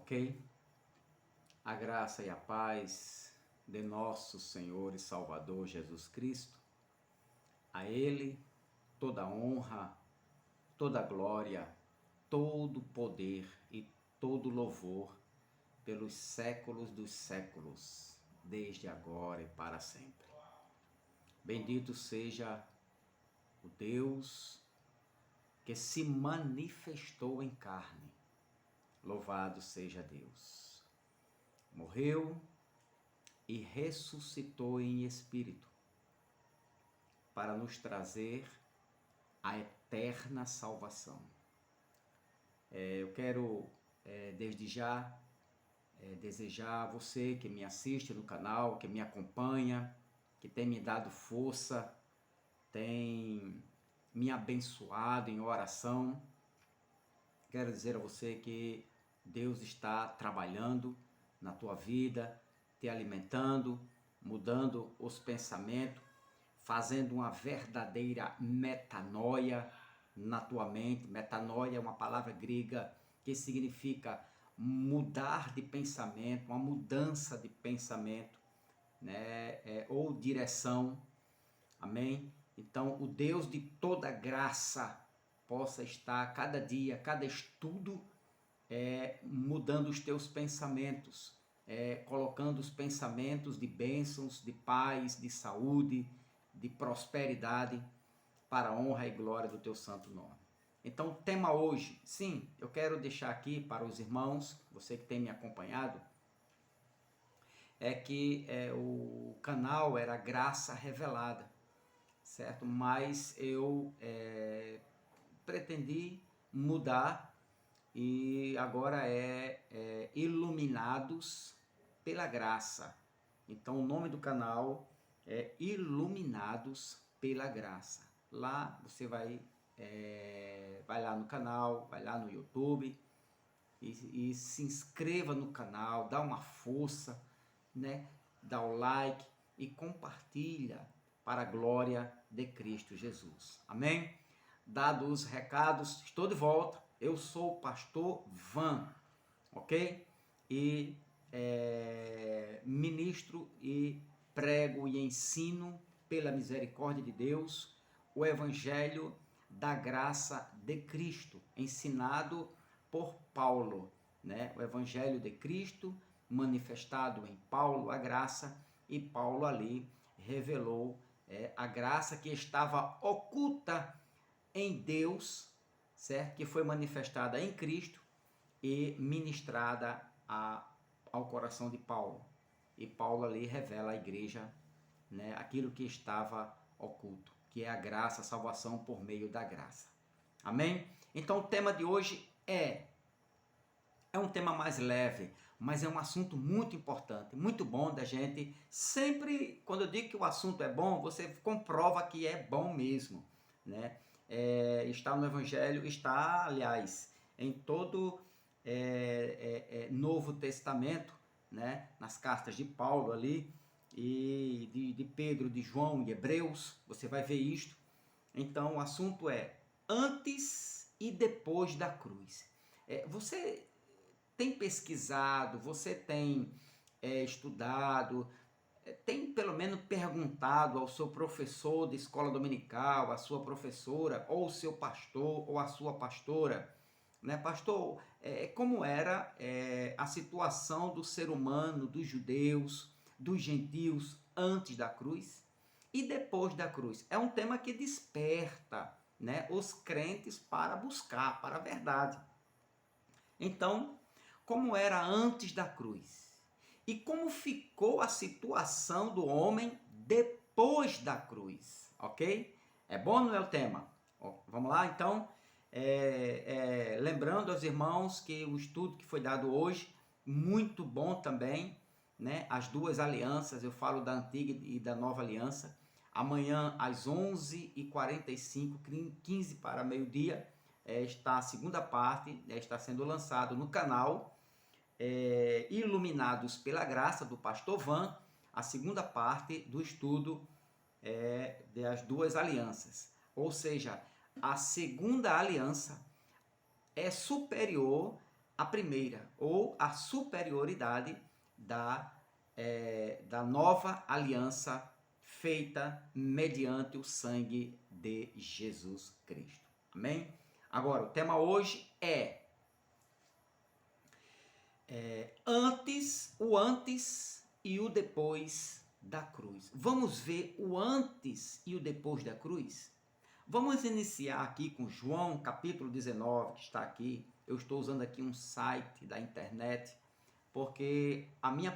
ok? A graça e a paz de nosso Senhor e Salvador Jesus Cristo. A Ele toda a honra, toda a glória, todo o poder e todo o louvor pelos séculos dos séculos, desde agora e para sempre. Bendito seja o Deus que se manifestou em carne. Louvado seja Deus. Morreu e ressuscitou em espírito para nos trazer a eterna salvação. Eu quero desde já desejar a você que me assiste no canal, que me acompanha, que tem me dado força, tem me abençoado em oração. Quero dizer a você que Deus está trabalhando na tua vida, te alimentando, mudando os pensamentos, fazendo uma verdadeira metanoia na tua mente. Metanoia é uma palavra grega que significa mudar de pensamento, uma mudança de pensamento, né? Ou direção. Amém? Então, o Deus de toda graça possa estar cada dia, cada estudo, mudando os teus pensamentos, colocando os pensamentos de bênçãos, de paz, de saúde, de prosperidade, para a honra e glória do teu santo nome. Então, o tema hoje, sim, eu quero deixar aqui para os irmãos, você que tem me acompanhado, é que o canal era Graça Revelada, certo? Mas eu pretendi mudar e agora é Iluminados pela Graça. Então o nome do canal é Iluminados pela Graça. Lá você vai lá no canal, vai lá no YouTube e se inscreva no canal, dá uma força, né? Dá o like e compartilha para a glória de Cristo Jesus. Amém? Dados os recados, estou de volta. Eu sou o pastor Van, ok? E ministro e prego e ensino pela misericórdia de Deus o Evangelho da graça de Cristo, ensinado por Paulo, né? O Evangelho de Cristo manifestado em Paulo, a graça, e Paulo ali revelou a graça que estava oculta em Deus, certo? Que foi manifestada em Cristo e ministrada ao coração de Paulo. E Paulo ali revela à igreja, né, aquilo que estava oculto, que é a graça, a salvação por meio da graça. Amém? Então o tema de hoje é um tema mais leve, mas é um assunto muito importante, muito bom da gente. Sempre, quando eu digo que o assunto é bom, você comprova que é bom mesmo, né? Está no Evangelho, está, aliás, em todo Novo Testamento, né? Nas cartas de Paulo ali, e de Pedro, de João e Hebreus, você vai ver isto. Então o assunto é antes e depois da cruz. Você tem pesquisado, você tem estudado, tem pelo menos perguntado ao seu professor de escola dominical, à sua professora, ou o seu pastor, ou a sua pastora, né? Pastor, como era a situação do ser humano, dos judeus, dos gentios, antes da cruz e depois da cruz? É um tema que desperta, né, os crentes para buscar, para a verdade. Então, como era antes da cruz e como ficou a situação do homem depois da cruz, ok? É bom, não é o tema? Vamos lá, então, lembrando aos irmãos que o estudo que foi dado hoje, muito bom também, né? As duas alianças, eu falo da antiga e da nova aliança. Amanhã às 11h45, 15 para meio-dia, está a segunda parte, está sendo lançado no canal Iluminados pela Graça, do pastor Van, a segunda parte do estudo das duas alianças. Ou seja, a segunda aliança é superior a primeira, ou a superioridade da nova aliança feita mediante o sangue de Jesus Cristo. Amém? Agora, o tema hoje é o antes e o depois da cruz. Vamos ver o antes e o depois da cruz? Vamos iniciar aqui com João, capítulo 19, que está aqui. Eu estou usando aqui um site da internet, porque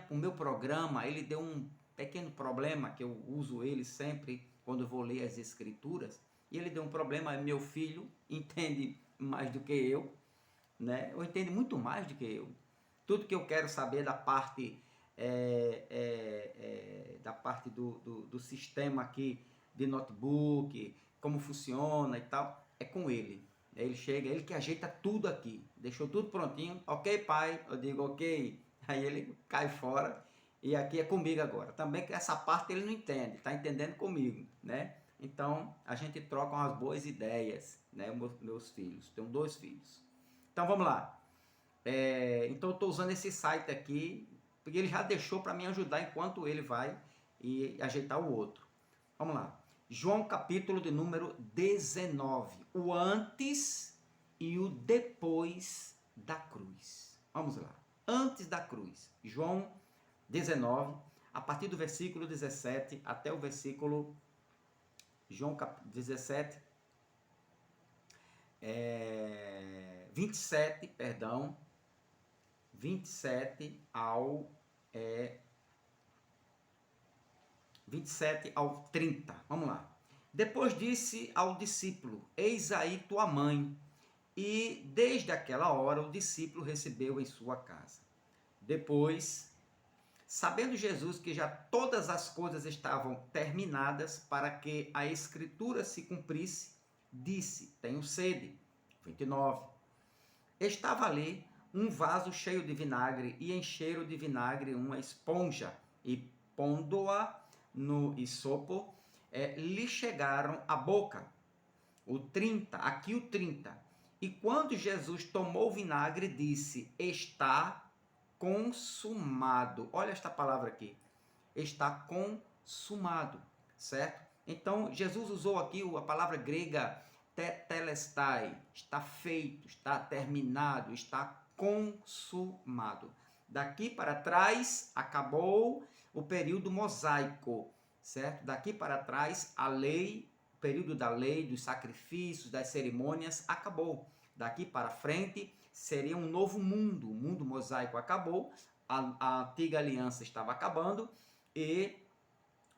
o meu programa, ele deu um pequeno problema, que eu uso ele sempre quando eu vou ler as escrituras, e ele deu um problema, meu filho entende mais do que eu, né? Eu entendo muito mais do que eu. Tudo que eu quero saber da parte do sistema aqui de notebook, como funciona e tal, é com ele. Ele chega, ele que ajeita tudo aqui, deixou tudo prontinho, ok pai? Eu digo ok, aí ele cai fora e aqui é comigo agora. Também que essa parte ele não entende, está entendendo comigo, né? Então a gente troca umas boas ideias, né? Meus filhos, tenho 2 filhos. Então vamos lá. Então eu estou usando esse site aqui, porque ele já deixou para me ajudar enquanto ele vai e ajeitar o outro. Vamos lá. João capítulo de número 19. O antes e o depois da cruz. Vamos lá. Antes da cruz. João 19, a partir do versículo 17 até o versículo... João 17... 27, perdão, 27 ao 30. Vamos lá. Depois disse ao discípulo: eis aí tua mãe. E desde aquela hora o discípulo recebeu em sua casa. Depois, sabendo Jesus que já todas as coisas estavam terminadas para que a escritura se cumprisse, disse: tenho sede. 29. Estava ali um vaso cheio de vinagre, e encheram de vinagre uma esponja, e pondo-a no isopo, lhe chegaram à boca. O 30, aqui o 30. E quando Jesus tomou o vinagre, disse: está consumado. Olha esta palavra aqui. Está consumado, certo? Então, Jesus usou aqui a palavra grega tetelestai, está feito, está terminado, está consumado. Daqui para trás, acabou o período mosaico, certo? Daqui para trás, a lei, o período da lei, dos sacrifícios, das cerimônias, acabou. Daqui para frente, seria um novo mundo. O mundo mosaico acabou, a antiga aliança estava acabando,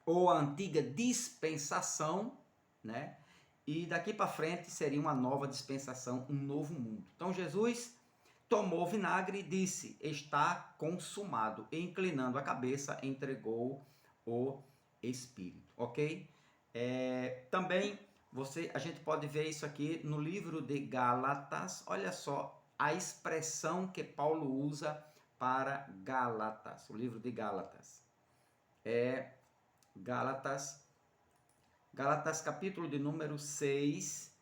ou a antiga dispensação, né? E daqui para frente seria uma nova dispensação, um novo mundo. Então Jesus tomou o vinagre e disse: está consumado. E inclinando a cabeça, entregou o Espírito. Ok? Também a gente pode ver isso aqui no livro de Gálatas. Olha só a expressão que Paulo usa para Gálatas. O livro de Gálatas. Gálatas capítulo de número 6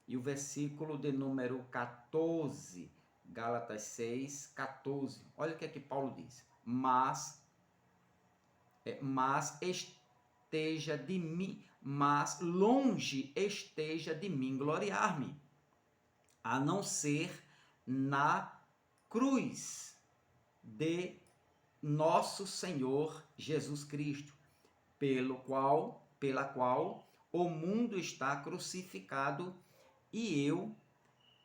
e o versículo de número 14. Gálatas 6, 14. Olha o que é que Paulo diz. Mas esteja de mim, mas longe esteja de mim gloriar-me, a não ser na cruz de nosso Senhor Jesus Cristo, pela qual o mundo está crucificado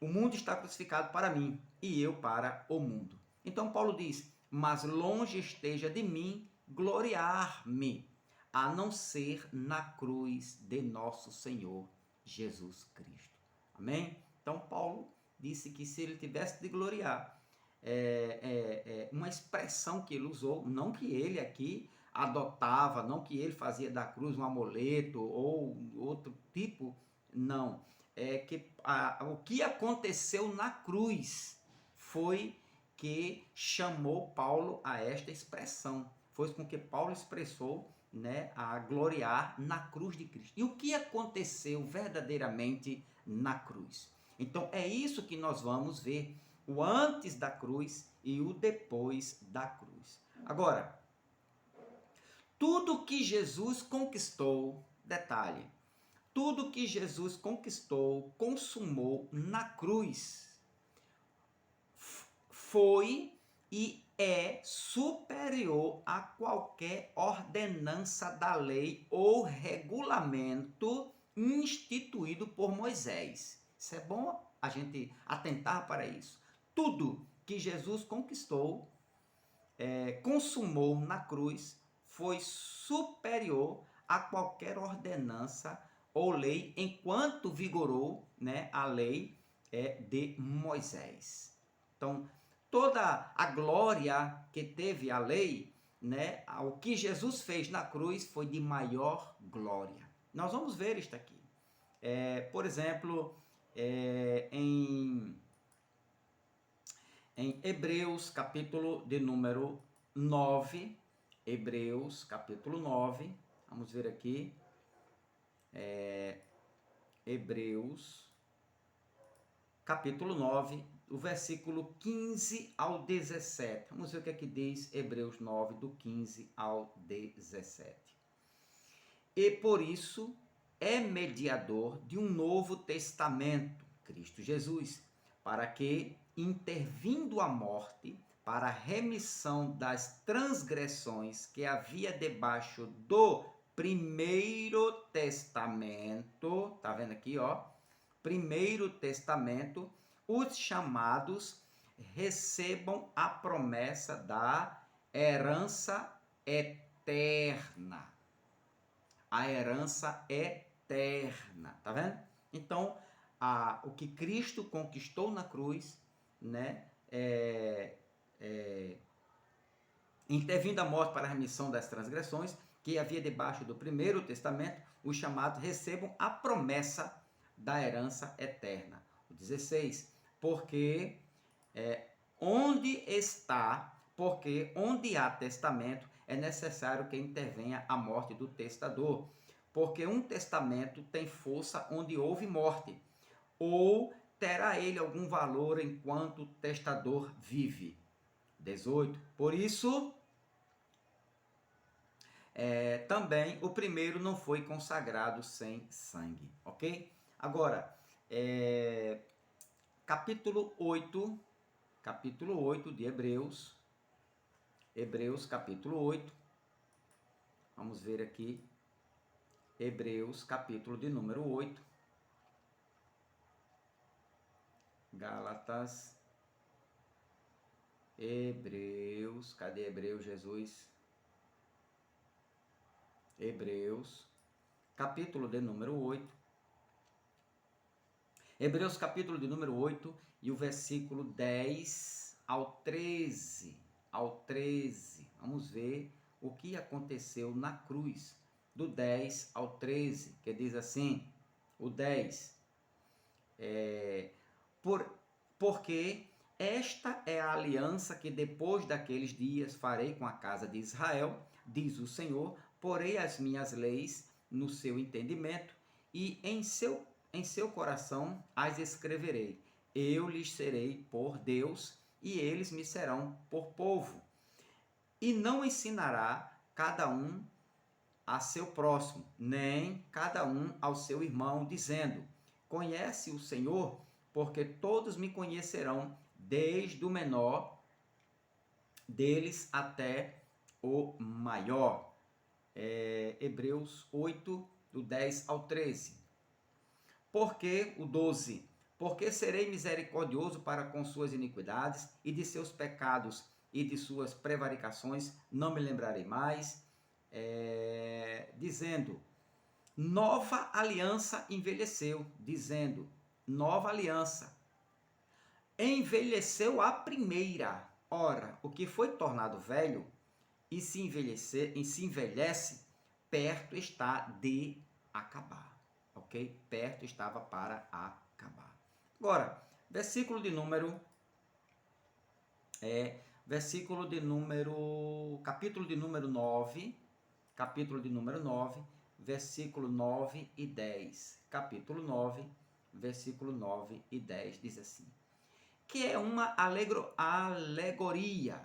o mundo está crucificado para mim e eu para o mundo. Então Paulo diz: mas longe esteja de mim gloriar-me, a não ser na cruz de nosso Senhor Jesus Cristo. Amém? Então Paulo disse que se ele tivesse de gloriar, uma expressão que ele usou, não que ele aqui adotava, não que ele fazia da cruz um amuleto ou outro tipo, não. O que aconteceu na cruz foi que chamou Paulo a esta expressão. Foi com que Paulo expressou, né, a gloriar na cruz de Cristo. E o que aconteceu verdadeiramente na cruz? Então é isso que nós vamos ver o antes da cruz e o depois da cruz. Agora, tudo que Jesus conquistou, detalhe, tudo que Jesus conquistou, consumou na cruz, foi e é superior a qualquer ordenança da lei ou regulamento instituído por Moisés. Isso é bom a gente atentar para isso. Tudo que Jesus conquistou, consumou na cruz, foi superior a qualquer ordenança ou lei, enquanto vigorou, né, a lei de Moisés. Então, toda a glória que teve a lei, né, o que Jesus fez na cruz foi de maior glória. Nós vamos ver isto aqui. Por exemplo, em Hebreus, capítulo de número 9, Hebreus, capítulo 9, vamos ver aqui, Hebreus, capítulo 9, do versículo 15 ao 17. Vamos ver o que é que diz Hebreus 9, do 15 ao 17. E por isso é mediador de um novo testamento, Cristo Jesus, para que, intervindo a morte, para a remissão das transgressões que havia debaixo do primeiro testamento, tá vendo aqui, ó? Primeiro testamento, os chamados recebam a promessa da herança eterna. A herança eterna, tá vendo? Então, o que Cristo conquistou na cruz, né, intervindo a morte para a remissão das transgressões, que havia debaixo do primeiro testamento, os chamados recebam a promessa da herança eterna. O 16, porque onde há testamento, é necessário que intervenha a morte do testador, porque um testamento tem força onde houve morte, ou terá ele algum valor enquanto o testador vive. 18. Por isso, também o primeiro não foi consagrado sem sangue, ok? Agora, capítulo 8 de Hebreus, capítulo 8, vamos ver aqui, Hebreus, capítulo de número 8, Gálatas, Hebreus, cadê Hebreus, Jesus? Hebreus, capítulo de número 8, Hebreus, capítulo de número 8, e o versículo 10 ao 13, vamos ver o que aconteceu na cruz, do 10 ao 13, que diz assim, o 10, porque esta é a aliança que depois daqueles dias farei com a casa de Israel, diz o Senhor, porei as minhas leis no seu entendimento e em seu coração as escreverei. Eu lhes serei por Deus e eles me serão por povo. E não ensinará cada um a seu próximo, nem cada um ao seu irmão, dizendo, conhece o Senhor, porque todos me conhecerão, desde o menor deles até o maior. Hebreus 8, do 10 ao 13. Porque o 12, porque serei misericordioso para com suas iniquidades, e de seus pecados e de suas prevaricações não me lembrarei mais, dizendo, nova aliança envelheceu, dizendo, nova aliança, envelheceu a primeira. Ora, o que foi tornado velho e se envelhece, perto está de acabar. Ok? Perto estava para acabar. Agora, capítulo de número 9, versículo 9 e 10. Capítulo 9, versículo 9 e 10 diz assim: que é uma alegoria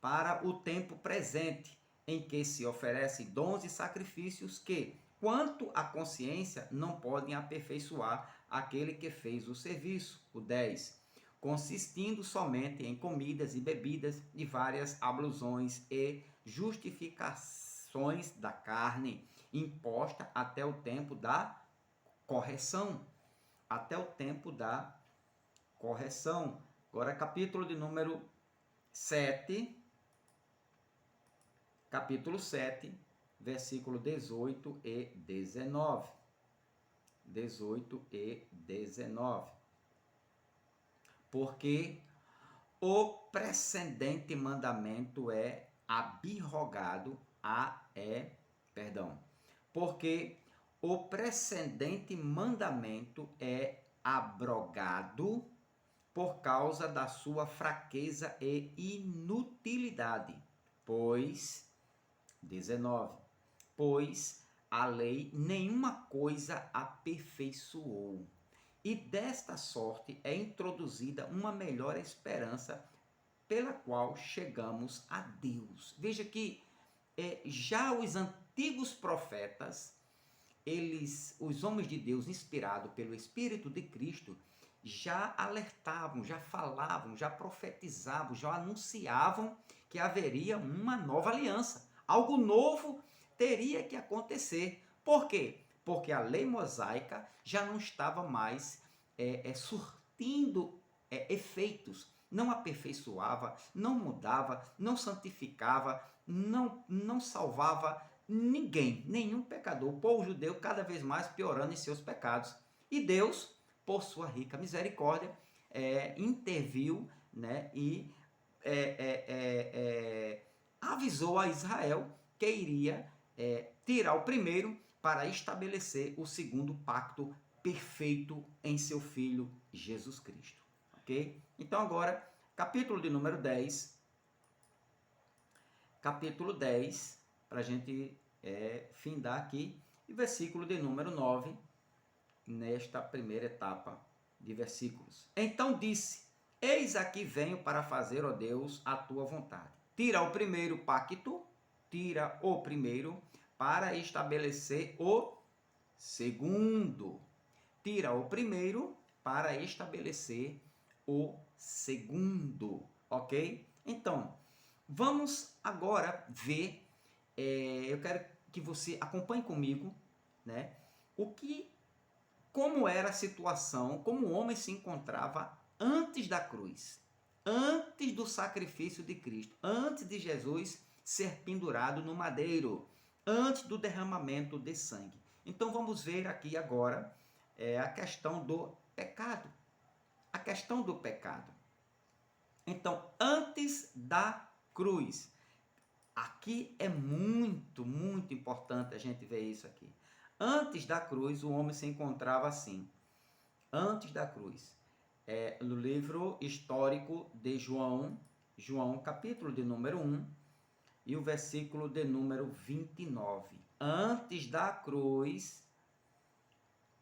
para o tempo presente, em que se oferecem dons e sacrifícios que, quanto à consciência, não podem aperfeiçoar aquele que fez o serviço. O 10. Consistindo somente em comidas e bebidas e várias ablusões e justificações da carne, imposta até o tempo da correção. Até o tempo da correção. Agora, capítulo de número 7, capítulo 7, versículo 18 e 19. 18 e 19. Porque o precedente mandamento é abrogado, porque o precedente mandamento é abrogado por causa da sua fraqueza e inutilidade. Pois, 19, pois a lei nenhuma coisa aperfeiçoou. E desta sorte é introduzida uma melhor esperança pela qual chegamos a Deus. Veja que já os antigos profetas, os homens de Deus inspirados pelo Espírito de Cristo, já alertavam, já falavam, já profetizavam, já anunciavam que haveria uma nova aliança. Algo novo teria que acontecer. Por quê? Porque a lei mosaica já não estava mais surtindo efeitos, não aperfeiçoava, não mudava, não santificava, não salvava ninguém, nenhum pecador. O povo judeu cada vez mais piorando em seus pecados. E Deus, por sua rica misericórdia, interviu, né, e avisou a Israel que iria tirar o primeiro para estabelecer o segundo pacto perfeito em seu Filho Jesus Cristo. Ok? Então agora, capítulo de número 10, para a gente findar aqui, e versículo de número 9, nesta primeira etapa de versículos. Então disse: eis aqui venho para fazer, ó Deus, a tua vontade. Tira o primeiro pacto, para estabelecer o segundo. Tira o primeiro para estabelecer o segundo, ok? Então, vamos agora ver, eu quero que você acompanhe comigo, né? Como era a situação, como o homem se encontrava antes da cruz, antes do sacrifício de Cristo, antes de Jesus ser pendurado no madeiro, antes do derramamento de sangue. Então vamos ver aqui agora a questão do pecado. A questão do pecado. Então, antes da cruz, aqui é muito, muito importante a gente ver isso aqui. Antes da cruz, o homem se encontrava assim. Antes da cruz. No livro histórico de João, capítulo de número 1, e o versículo de número 29. Antes da cruz,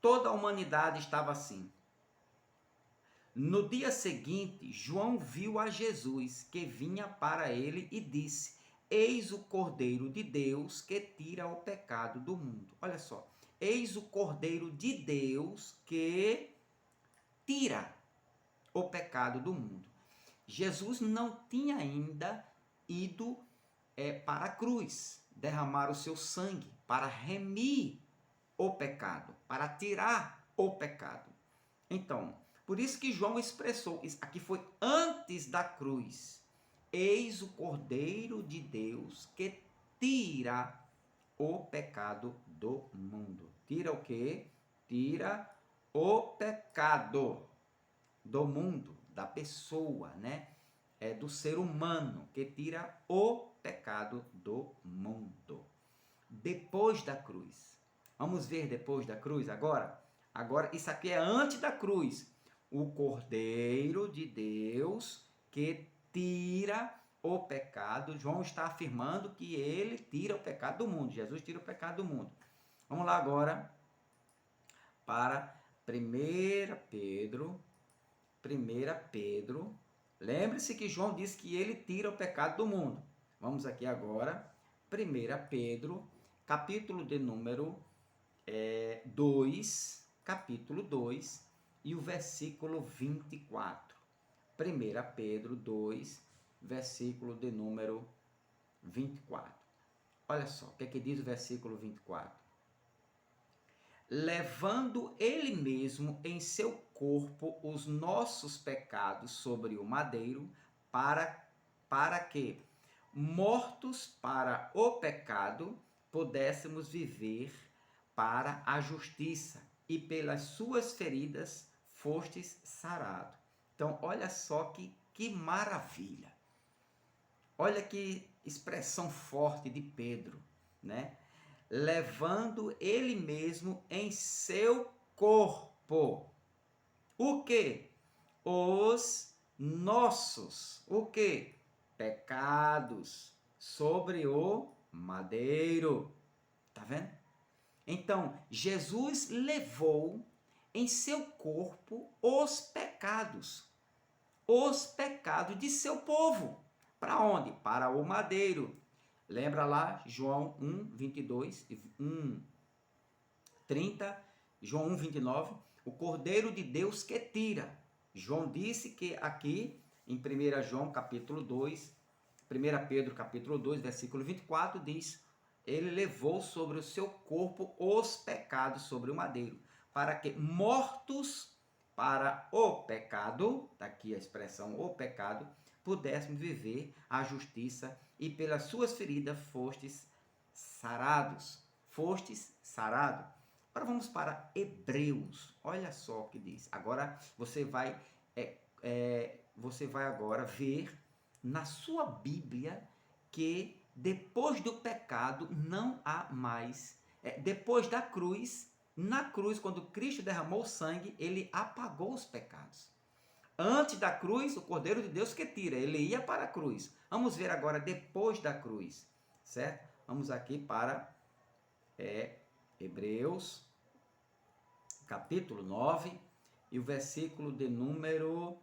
toda a humanidade estava assim. No dia seguinte, João viu a Jesus que vinha para ele e disse: eis o Cordeiro de Deus que tira o pecado do mundo. Olha só, eis o Cordeiro de Deus que tira o pecado do mundo. Jesus não tinha ainda ido para a cruz, derramar o seu sangue para remir o pecado, para tirar o pecado. Então, por isso que João expressou, aqui foi antes da cruz. Eis o Cordeiro de Deus que tira o pecado do mundo. Tira o quê? Tira o pecado do mundo, da pessoa, né? Do ser humano, que tira o pecado do mundo. Depois da cruz. Vamos ver depois da cruz agora? Agora, isso aqui é antes da cruz. O Cordeiro de Deus que tira o pecado. João está afirmando que ele tira o pecado do mundo. Jesus tira o pecado do mundo. Vamos lá agora para 1 Pedro, 1 Pedro. Lembre-se que João disse que ele tira o pecado do mundo. Vamos aqui agora, 1 Pedro, capítulo de número 2, capítulo 2, e o versículo 24. 1 Pedro 2, versículo de número 24. Olha só, o que é que diz o versículo 24? Levando ele mesmo em seu corpo os nossos pecados sobre o madeiro, para que, mortos para o pecado, pudéssemos viver para a justiça, e pelas suas feridas fostes sarado. Então, olha só que maravilha. Olha que expressão forte de Pedro, né? Levando ele mesmo em seu corpo. O quê? Os nossos, o quê? Pecados sobre o madeiro. Tá vendo? Então, Jesus levou em seu corpo os pecados de seu povo. Para onde? Para o madeiro. Lembra lá João 1, 22, 1, 30, João 1, 29, o Cordeiro de Deus que tira. João disse que aqui em 1 João capítulo 2, 1 Pedro capítulo 2, versículo 24, diz: ele levou sobre o seu corpo os pecados sobre o madeiro, para que mortos para o pecado, está aqui a expressão o pecado, pudéssemos viver a justiça, e pelas suas feridas fostes sarados. Fostes sarado. Agora vamos para Hebreus. Olha só o que diz. Agora você vai agora ver na sua Bíblia que depois do pecado não há mais. Depois da cruz, na cruz, quando Cristo derramou sangue, ele apagou os pecados. Antes da cruz, o Cordeiro de Deus que tira, ele ia para a cruz. Vamos ver agora depois da cruz, certo? Vamos aqui para Hebreus, capítulo 9, e o versículo de número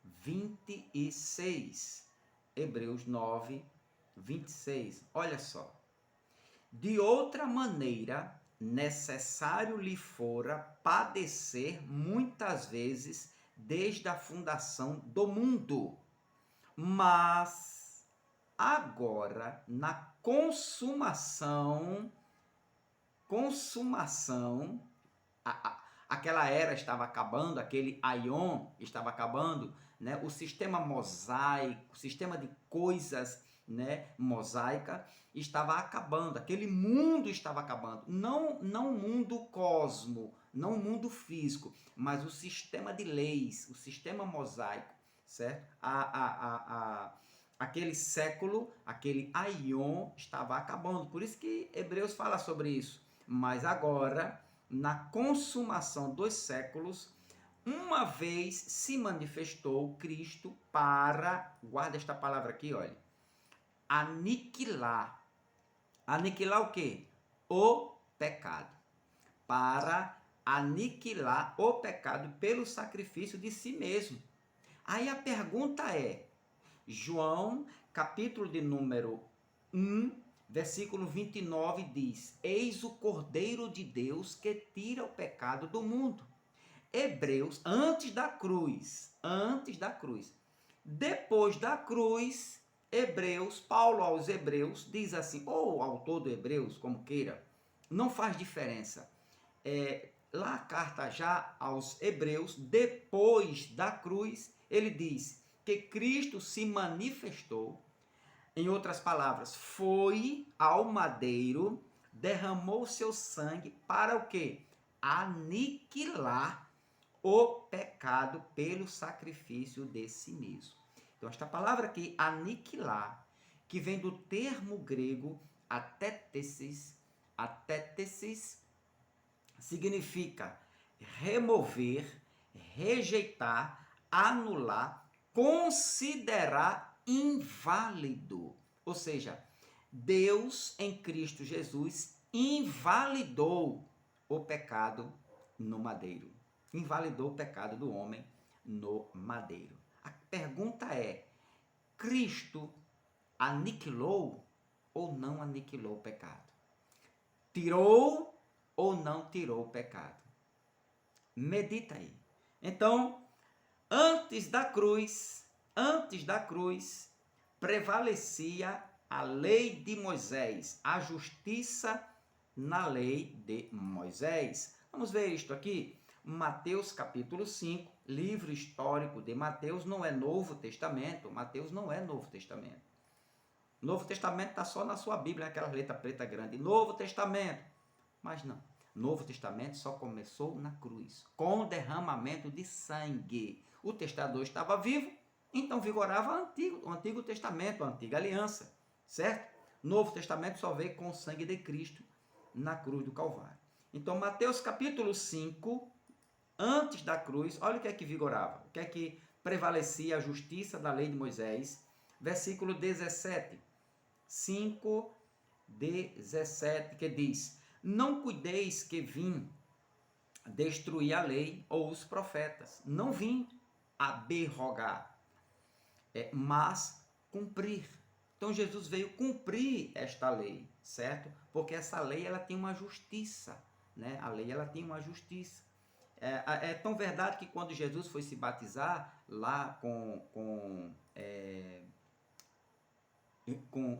26. Hebreus 9, 26. Olha só. De outra maneira, necessário lhe fora padecer muitas vezes desde a fundação do mundo. Mas agora, na consumação, aquela era estava acabando, aquele aion estava acabando, né? O sistema mosaico, o sistema de coisas, né, mosaica, estava acabando, aquele mundo estava acabando, não o mundo cosmo, não o mundo físico, mas o sistema de leis, o sistema mosaico, certo? Aquele século, aquele aion estava acabando, por isso que Hebreus fala sobre isso. Mas agora, na consumação dos séculos, uma vez se manifestou Cristo para, guarda esta palavra aqui, olha, aniquilar. Aniquilar o quê? O pecado. Para aniquilar o pecado pelo sacrifício de si mesmo. Aí a pergunta é, João, capítulo de número 1, versículo 29 diz: eis o Cordeiro de Deus que tira o pecado do mundo. Hebreus, antes da cruz. Depois da cruz, Hebreus, Paulo aos Hebreus diz assim, ou autor do Hebreus, como queira, não faz diferença. Lá a carta já aos Hebreus, depois da cruz, ele diz que Cristo se manifestou. Em outras palavras, foi ao madeiro, derramou seu sangue para o quê? Aniquilar o pecado pelo sacrifício de si mesmo. Então, esta palavra aqui, aniquilar, que vem do termo grego atétesis, significa remover, rejeitar, anular, considerar inválido. Ou seja, Deus em Cristo Jesus invalidou o pecado no madeiro. Invalidou o pecado do homem no madeiro. A pergunta é: Cristo aniquilou ou não aniquilou o pecado? Tirou ou não tirou o pecado? Medita aí. Então, antes da cruz, prevalecia a lei de Moisés, a justiça na lei de Moisés. Vamos ver isto aqui. Mateus capítulo 5, livro histórico de Mateus, não é Novo Testamento. Mateus não é Novo Testamento. Novo Testamento está só na sua Bíblia, aquela letra preta grande. Novo Testamento. Mas não. Novo Testamento só começou na cruz, com o derramamento de sangue. O testador estava vivo, então vigorava o Antigo Testamento, a Antiga Aliança, certo? Novo Testamento só veio com o sangue de Cristo na cruz do Calvário. Então, Mateus capítulo 5, antes da cruz, olha o que é que vigorava, o que é que prevalecia a justiça da lei de Moisés, versículo 17, 5, 17, que diz: não cuideis que vim destruir a lei ou os profetas. Não vim abrogar, mas cumprir. Então Jesus veio cumprir esta lei, certo? Porque essa lei ela tem uma justiça, né? A lei ela tem uma justiça. É tão verdade que quando Jesus foi se batizar lá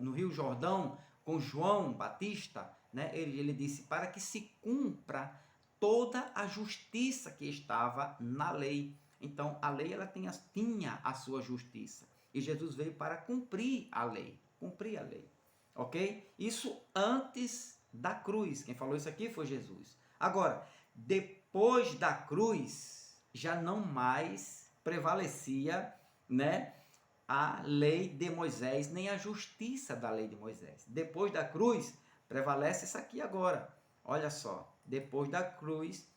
no Rio Jordão, com João Batista, né? Ele disse, para que se cumpra toda a justiça que estava na lei. Então, a lei ela tinha a sua justiça. E Jesus veio para cumprir a lei. Cumprir a lei. Ok? Isso antes da cruz. Quem falou isso aqui foi Jesus. Agora, depois da cruz, já não mais prevalecia, né, a lei de Moisés, nem a justiça da lei de Moisés. Depois da cruz, prevalece isso aqui agora. Olha só, depois da cruz,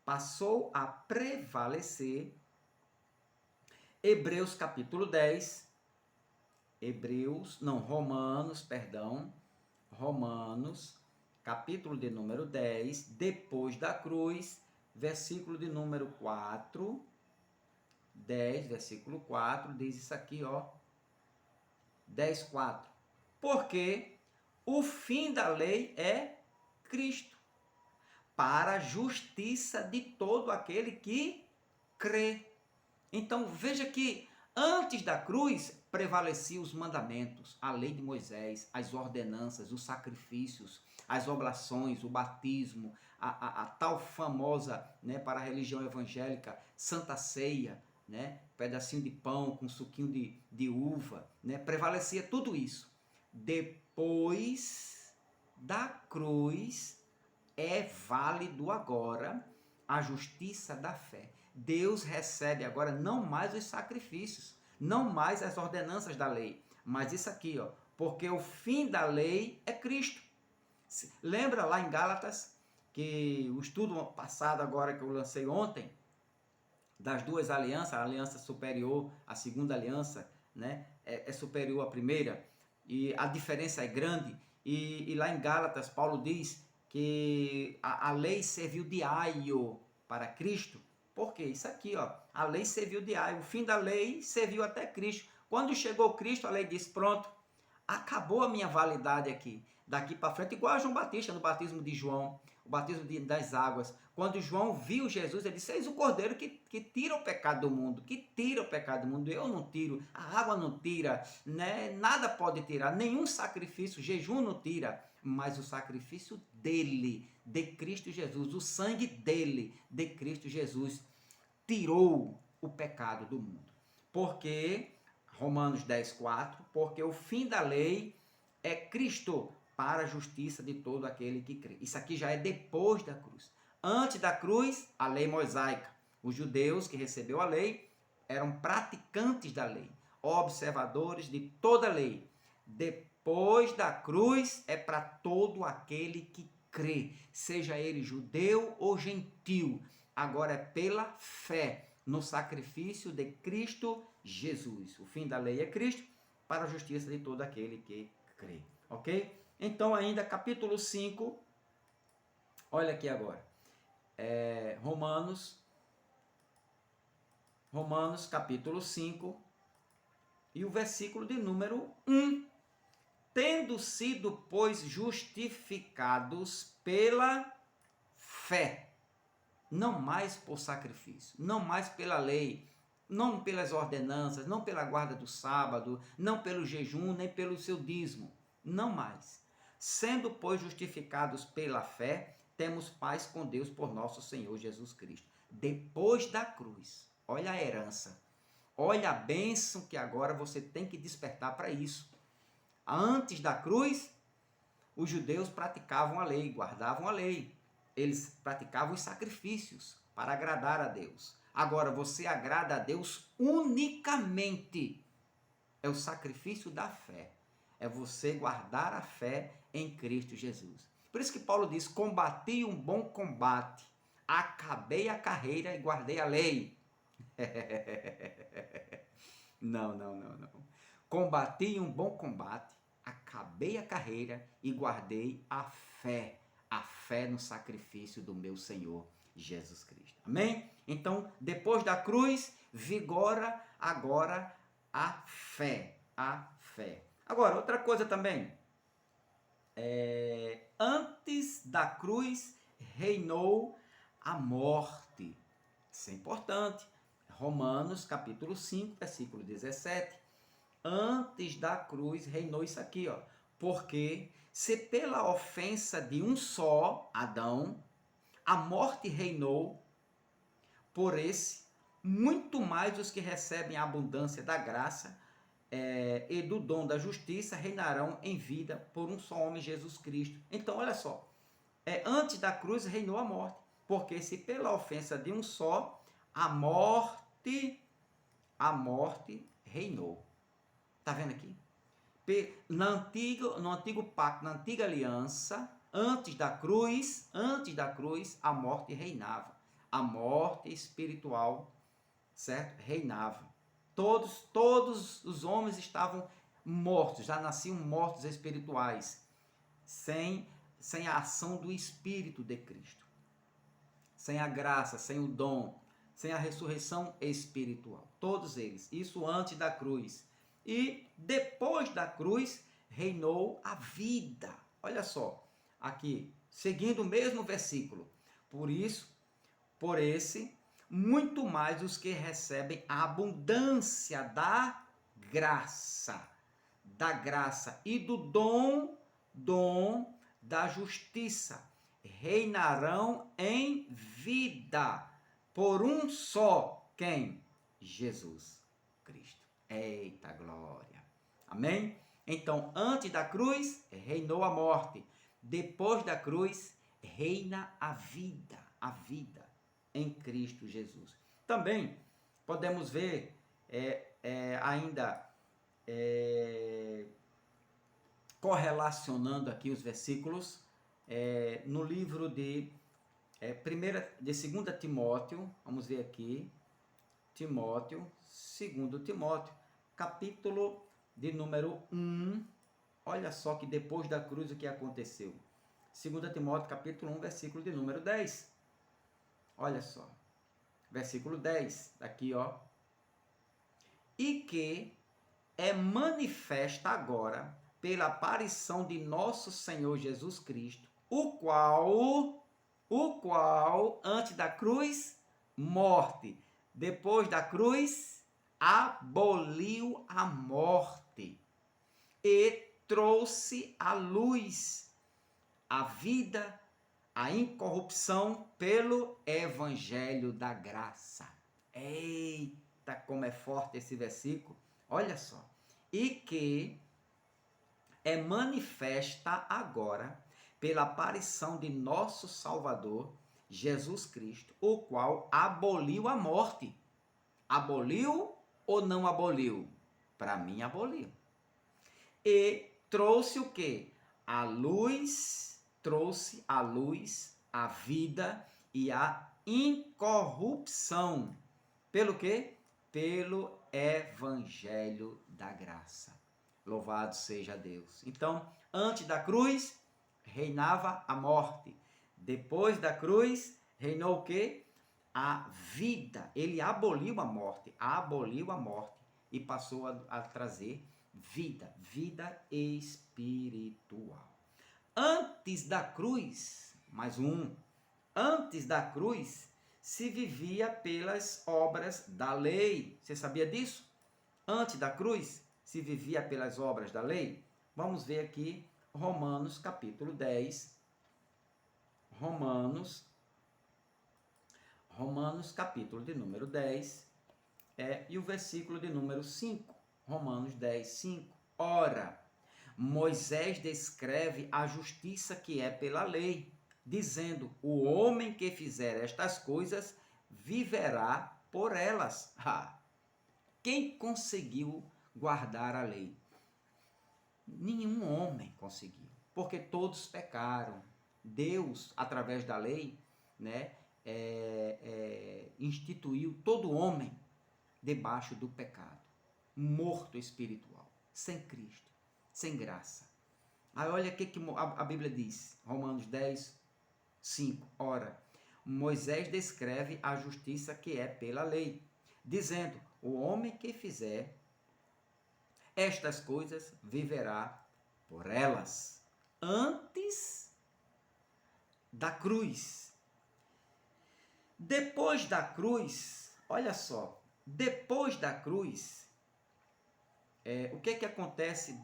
passou a prevalecer Hebreus capítulo 10, Romanos, capítulo de número 10, depois da cruz, versículo de número 4, 10, versículo 4, diz isso aqui, ó, 10, 4. Porque o fim da lei é Cristo, para a justiça de todo aquele que crê. Então, veja que antes da cruz prevaleciam os mandamentos, a lei de Moisés, as ordenanças, os sacrifícios, as oblações, o batismo, a tal famosa, né, para a religião evangélica, Santa Ceia, né, pedacinho de pão com suquinho de uva, né, prevalecia tudo isso. Depois da cruz é válido agora a justiça da fé. Deus recebe agora não mais os sacrifícios, não mais as ordenanças da lei, mas isso aqui, ó, porque o fim da lei é Cristo. Lembra lá em Gálatas, que o estudo passado agora que eu lancei ontem, das duas alianças, a aliança superior, a segunda aliança, né, é superior à primeira, e a diferença é grande, e lá em Gálatas, Paulo diz que a lei serviu de aio para Cristo. Por quê? Isso aqui, ó, a lei serviu de aio, o fim da lei serviu até Cristo. Quando chegou Cristo, a lei disse, pronto, acabou a minha validade aqui. Daqui para frente, igual a João Batista, no batismo de João, o batismo das águas. Quando João viu Jesus, ele disse, eis o cordeiro que tira o pecado do mundo, que tira o pecado do mundo. Eu não tiro, a água não tira, né? Nada pode tirar, nenhum sacrifício, jejum não tira, mas o sacrifício dele, de Cristo Jesus, o sangue dele, de Cristo Jesus, tirou o pecado do mundo. Porque, Romanos 10, 4, porque o fim da lei é Cristo, para a justiça de todo aquele que crê. Isso aqui já é depois da cruz. Antes da cruz, a lei mosaica. Os judeus que recebeu a lei eram praticantes da lei, observadores de toda a lei. Depois da cruz é para todo aquele que crê, seja ele judeu ou gentil. Agora é pela fé no sacrifício de Cristo Jesus. O fim da lei é Cristo, para a justiça de todo aquele que crê. Ok? Então, ainda capítulo 5, olha aqui agora, Romanos, Romanos capítulo 5 e o versículo de número 1. Tendo sido, pois, justificados pela fé, não mais por sacrifício, não mais pela lei, não pelas ordenanças, não pela guarda do sábado, não pelo jejum, nem pelo seu dízimo, não mais. Sendo, pois, justificados pela fé, temos paz com Deus por nosso Senhor Jesus Cristo. Depois da cruz, olha a herança, olha a bênção que agora você tem que despertar para isso. Antes da cruz, os judeus praticavam a lei, guardavam a lei. Eles praticavam os sacrifícios para agradar a Deus. Agora, você agrada a Deus unicamente. É o sacrifício da fé. É você guardar a fé em Cristo Jesus. Por isso que Paulo diz, combati um bom combate, acabei a carreira e guardei a lei. Não. Combati um bom combate, acabei a carreira e guardei a fé no sacrifício do meu Senhor Jesus Cristo. Amém? Então, depois da cruz, vigora agora a fé. Agora, outra coisa também. Antes da cruz, reinou a morte. Isso é importante. Romanos capítulo 5, versículo 17. Antes da cruz reinou isso aqui, ó. Porque se pela ofensa de um só, Adão, a morte reinou, por esse, muito mais os que recebem a abundância da graça e do dom da justiça reinarão em vida por um só homem, Jesus Cristo. Então, olha só, antes da cruz reinou a morte, porque se pela ofensa de um só, a morte reinou. Está vendo aqui? No antigo pacto, na antiga aliança, antes da cruz, a morte reinava. A morte espiritual, certo? Reinava. Todos os homens estavam mortos, já nasciam mortos espirituais, sem a ação do Espírito de Cristo, sem a graça, sem o dom, sem a ressurreição espiritual. Todos eles, isso antes da cruz. E depois da cruz, reinou a vida. Olha só, aqui, seguindo o mesmo versículo. Por isso, por esse, muito mais os que recebem a abundância da graça e do dom da justiça, reinarão em vida por um só, quem? Jesus Cristo. Eita glória! Amém? Então, antes da cruz, reinou a morte. Depois da cruz, reina a vida em Cristo Jesus. Também podemos ver ainda correlacionando aqui os versículos no livro de 2 Timóteo, vamos ver aqui, 2 Timóteo, capítulo de número 1, olha só que depois da cruz o que aconteceu. 2 Timóteo, capítulo 1, versículo de número 10. Olha só, versículo 10, aqui ó. E que é manifesta agora pela aparição de nosso Senhor Jesus Cristo, o qual, antes da cruz, morte. Depois da cruz, aboliu a morte e trouxe à luz a vida, a incorrupção pelo evangelho da graça. Eita, como é forte esse versículo. Olha só. E que é manifesta agora pela aparição de nosso Salvador, Jesus Cristo, o qual aboliu a morte. Aboliu ou não aboliu? Para mim, aboliu. E trouxe o quê? Trouxe à luz a vida e a incorrupção. Pelo quê? Pelo evangelho da graça. Louvado seja Deus. Então, antes da cruz, reinava a morte. Depois da cruz, reinou o quê? a vida. Ele aboliu a morte e passou a trazer vida espiritual. Antes da cruz, antes da cruz, se vivia pelas obras da lei. Você sabia disso? Antes da cruz, se vivia pelas obras da lei. Vamos ver aqui Romanos capítulo 10. Romanos capítulo de número 10 e o versículo de número 5. Romanos 10, 5. Ora, Moisés descreve a justiça que é pela lei, dizendo: o homem que fizer estas coisas viverá por elas. Quem conseguiu guardar a lei? Nenhum homem conseguiu, porque todos pecaram. Deus, através da lei, instituiu todo homem debaixo do pecado, morto espiritual, sem Cristo, sem graça. Aí olha o que a Bíblia diz, Romanos 10, 5. Ora, Moisés descreve a justiça que é pela lei, dizendo: o homem que fizer estas coisas viverá por elas. Antes da cruz. Depois da cruz, olha só, depois da cruz, o que acontece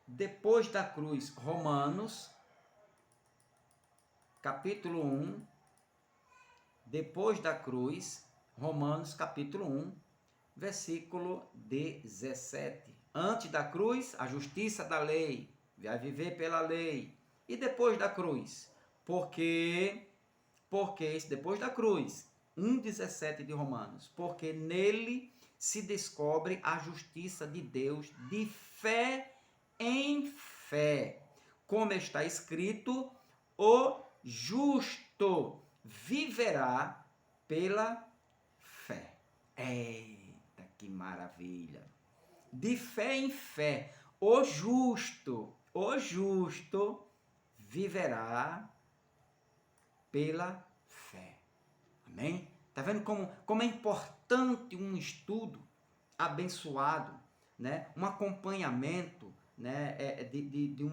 depois da cruz? Romanos, capítulo 1, depois da cruz, Romanos, capítulo 1, versículo 17. Antes da cruz, a justiça da lei, vai viver pela lei. E depois da cruz? Porque depois da cruz, 1,17 de Romanos, porque nele se descobre a justiça de Deus de fé em fé. Como está escrito, o justo viverá pela fé. Eita, que maravilha! De fé em fé, o justo viverá pela fé. Amém? Está vendo como é importante um estudo abençoado, um acompanhamento, de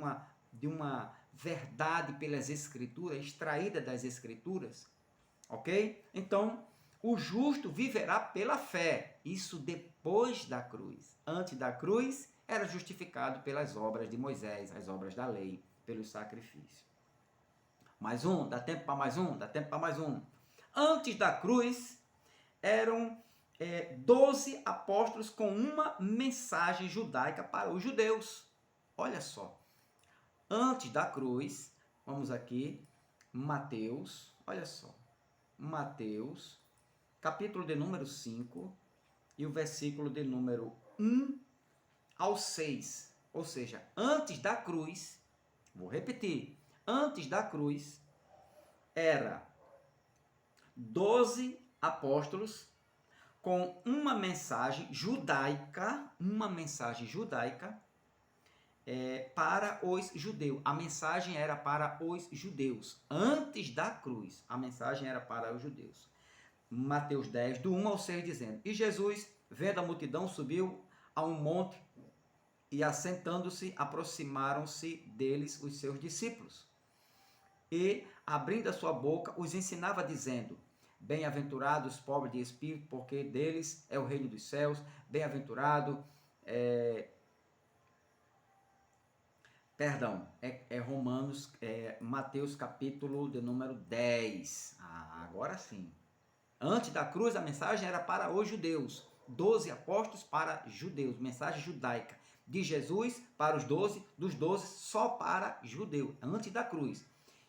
uma verdade pelas Escrituras, extraída das Escrituras, ok? Então, o justo viverá pela fé, isso depois da cruz. Antes da cruz, era justificado pelas obras de Moisés, as obras da lei, pelo sacrifício. Mais um? Dá tempo para mais um? Dá tempo para mais um. Antes da cruz, eram 12 apóstolos com uma mensagem judaica para os judeus. Olha só. Antes da cruz, vamos aqui, Mateus, olha só. Mateus, capítulo de número 5 e o versículo de número 1 ao 6. Ou seja, antes da cruz, vou repetir, antes da cruz, era 12 apóstolos com uma mensagem judaica para os judeus. A mensagem era para os judeus. Antes da cruz, a mensagem era para os judeus. Mateus 10, do 1 ao 6, dizendo: e Jesus, vendo a multidão, subiu a um monte e, assentando-se, aproximaram-se deles os seus discípulos. E, abrindo a sua boca, os ensinava, dizendo: bem-aventurados os pobres de espírito, porque deles é o reino dos céus. Bem-aventurado, Romanos, Mateus capítulo de número 10. Agora sim. Antes da cruz, a mensagem era para os judeus. 12 apóstolos para judeus, mensagem judaica. De Jesus para os 12, dos 12 só para judeu, antes da cruz.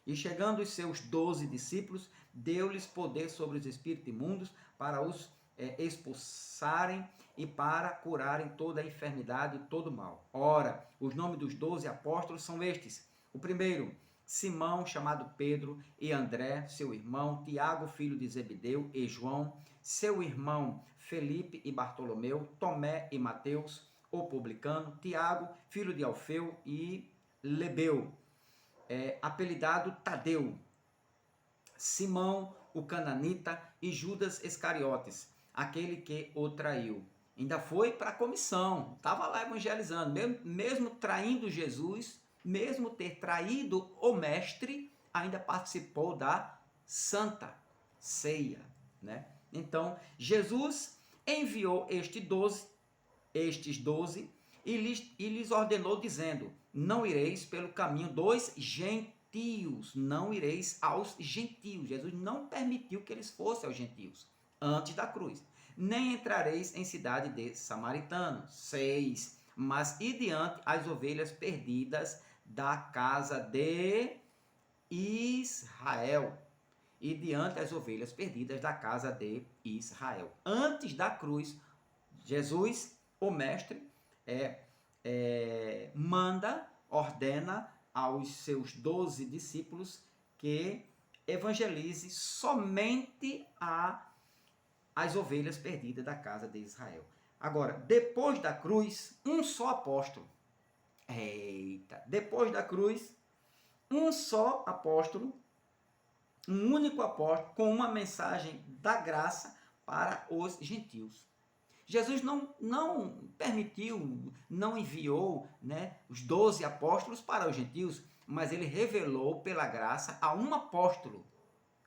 E chegando os seus 12 discípulos, deu-lhes poder sobre os espíritos imundos para os expulsarem e para curarem toda a enfermidade e todo o mal. Ora, os nomes dos 12 apóstolos são estes. O primeiro, Simão, chamado Pedro, e André, seu irmão, Tiago, filho de Zebedeu, e João, seu irmão Felipe e Bartolomeu, Tomé e Mateus, o publicano, Tiago, filho de Alfeu, e Lebeu, apelidado Tadeu, Simão, o cananita, e Judas Iscariotes, aquele que o traiu. Ainda foi para a comissão, estava lá evangelizando, mesmo traindo Jesus, mesmo ter traído o mestre, ainda participou da Santa Ceia, né? Então, Jesus enviou estes 12 e lhes ordenou dizendo: não ireis pelo caminho dos gentios, não ireis aos gentios. Jesus não permitiu que eles fossem aos gentios antes da cruz. Nem entrareis em cidade de samaritanos. 6. Mas e diante as ovelhas perdidas da casa de Israel. E diante as ovelhas perdidas da casa de Israel. Antes da cruz, Jesus, o mestre, ordena aos seus 12 discípulos que evangelize somente as ovelhas perdidas da casa de Israel. Agora, depois da cruz, um só apóstolo. Depois da cruz, um só apóstolo, um único apóstolo, com uma mensagem da graça para os gentios. Jesus não permitiu, não enviou, né, os 12 apóstolos para os gentios, mas ele revelou pela graça a um apóstolo,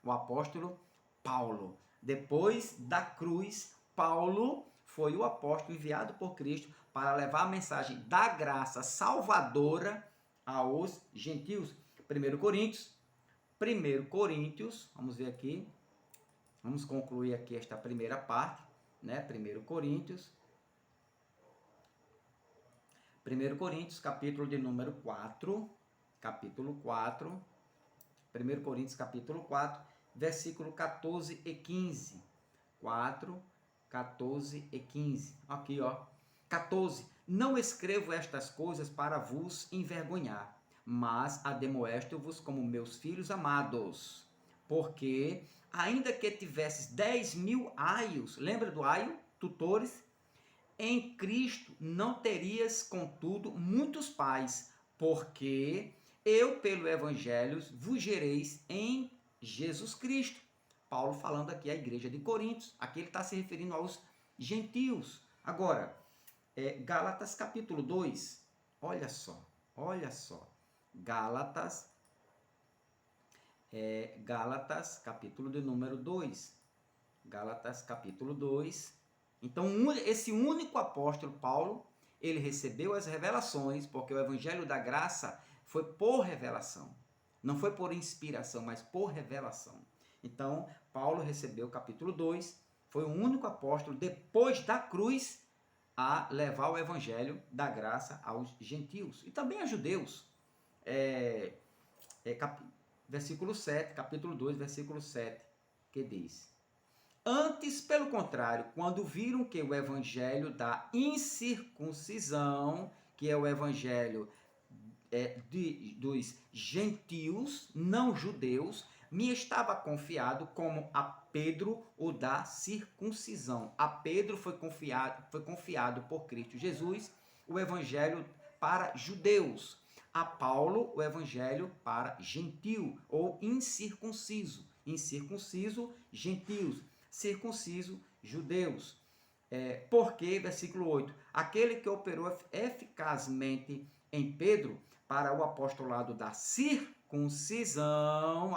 o apóstolo Paulo. Depois da cruz, Paulo foi o apóstolo enviado por Cristo para levar a mensagem da graça salvadora aos gentios. 1 Coríntios, vamos ver aqui, vamos concluir aqui esta primeira parte, né? 1 Coríntios, capítulo de número 4, capítulo 4, 1 Coríntios, capítulo 4, versículo 14 e 15. 4, 14 e 15. Aqui, ó. 14. Não escrevo estas coisas para vos envergonhar, mas ademoesto-vos como meus filhos amados. Porque, ainda que tivesses 10.000 aios, lembra do aio? Tutores? Em Cristo não terias, contudo, muitos pais, porque eu, pelo Evangelho, vos gereis em Jesus Cristo. Paulo falando aqui à igreja de Coríntios. Aqui ele está se referindo aos gentios. Agora, Gálatas capítulo 2, olha só. Gálatas capítulo de número 2. Gálatas capítulo 2. Então, esse único apóstolo, Paulo, ele recebeu as revelações, porque o evangelho da graça foi por revelação. Não foi por inspiração, mas por revelação. Então, Paulo recebeu capítulo 2, foi o único apóstolo, depois da cruz, a levar o evangelho da graça aos gentios e também a judeus. Versículo 7, capítulo 2, versículo 7, que diz: antes, pelo contrário, quando viram que o evangelho da incircuncisão, que é o evangelho dos gentios, não judeus, me estava confiado como a Pedro o da circuncisão. A Pedro foi confiado por Cristo Jesus o evangelho para judeus. A Paulo o evangelho para gentio ou incircunciso. Incircunciso, gentios. Circunciso, judeus. Porque, versículo 8, aquele que operou eficazmente em Pedro para o apostolado da circuncisão,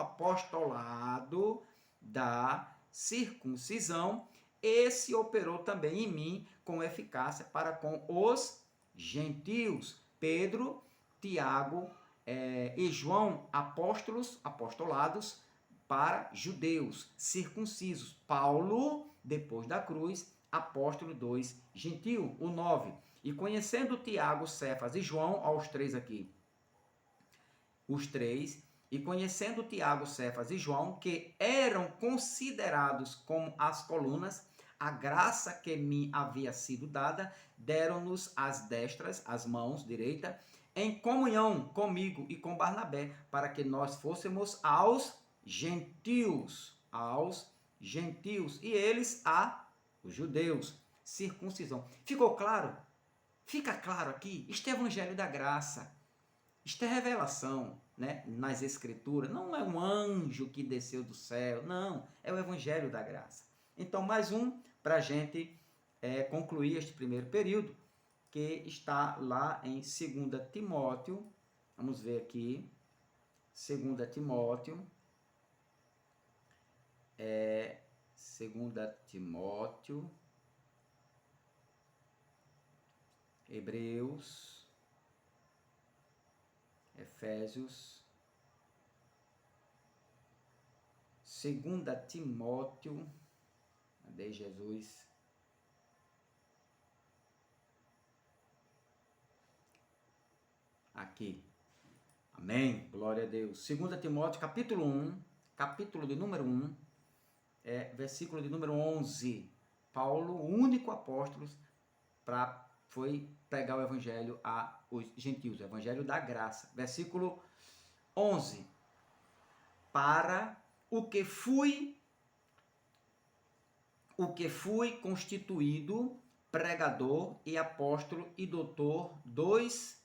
esse operou também em mim com eficácia para com os gentios. Pedro, Tiago e João, apostolados para judeus, circuncisos. Paulo, depois da cruz, apóstolo 2, gentil. O 9. E conhecendo Tiago, Cefas e João, aos 3 aqui, os 3, e conhecendo Tiago, Cefas e João, que eram considerados como as colunas, a graça que me havia sido dada, deram-nos as destras, as mãos direita, em comunhão comigo e com Barnabé, para que nós fôssemos aos gentios, e eles os judeus, circuncisão. Ficou claro? Fica claro aqui, este é o evangelho da graça. Isto é revelação, né? Nas Escrituras. Não é um anjo que desceu do céu, não. É o Evangelho da Graça. Então, mais um para a gente concluir este primeiro período, que está lá em 2 Timóteo. Vamos ver aqui. 2 Timóteo. 2 Timóteo. Hebreus. Efésios. 2 Timóteo. Cadê Jesus? Aqui. Amém? Glória a Deus. 2 Timóteo, capítulo 1, capítulo de número 1, versículo de número 11. Paulo, o único apóstolo, foi pregar o evangelho aos gentios, o evangelho da graça. Versículo 11. Para o que fui constituído pregador e apóstolo e doutor dos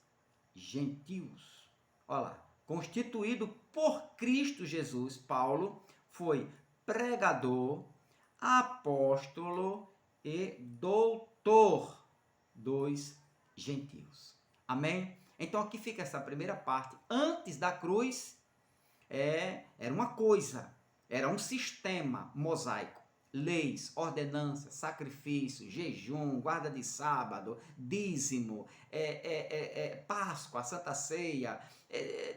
gentios. Olha lá, constituído por Cristo Jesus, Paulo foi pregador, apóstolo e doutor dos gentios. Amém? Então aqui fica essa primeira parte. Antes da cruz, era uma coisa, era um sistema mosaico. Leis, ordenanças, sacrifício, jejum, guarda de sábado, dízimo, Páscoa, Santa Ceia,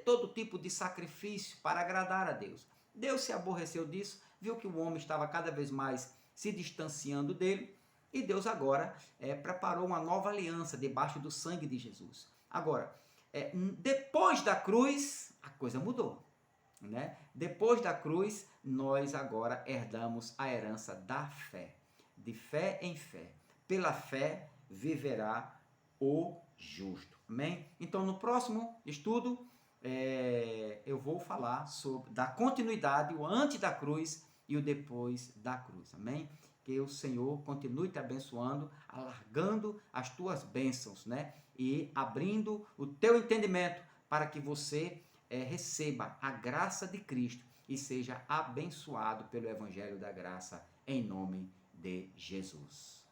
todo tipo de sacrifício para agradar a Deus. Deus se aborreceu disso, viu que o homem estava cada vez mais se distanciando dele, e Deus agora preparou uma nova aliança debaixo do sangue de Jesus. Agora, depois da cruz, a coisa mudou. Né? Depois da cruz, nós agora herdamos a herança da fé. De fé em fé. Pela fé viverá o justo. Amém? Então, no próximo estudo, eu vou falar sobre da continuidade, o antes da cruz e o depois da cruz. Amém? Que o Senhor continue te abençoando, alargando as tuas bênçãos, né? E abrindo o teu entendimento para que você receba a graça de Cristo e seja abençoado pelo Evangelho da Graça, em nome de Jesus.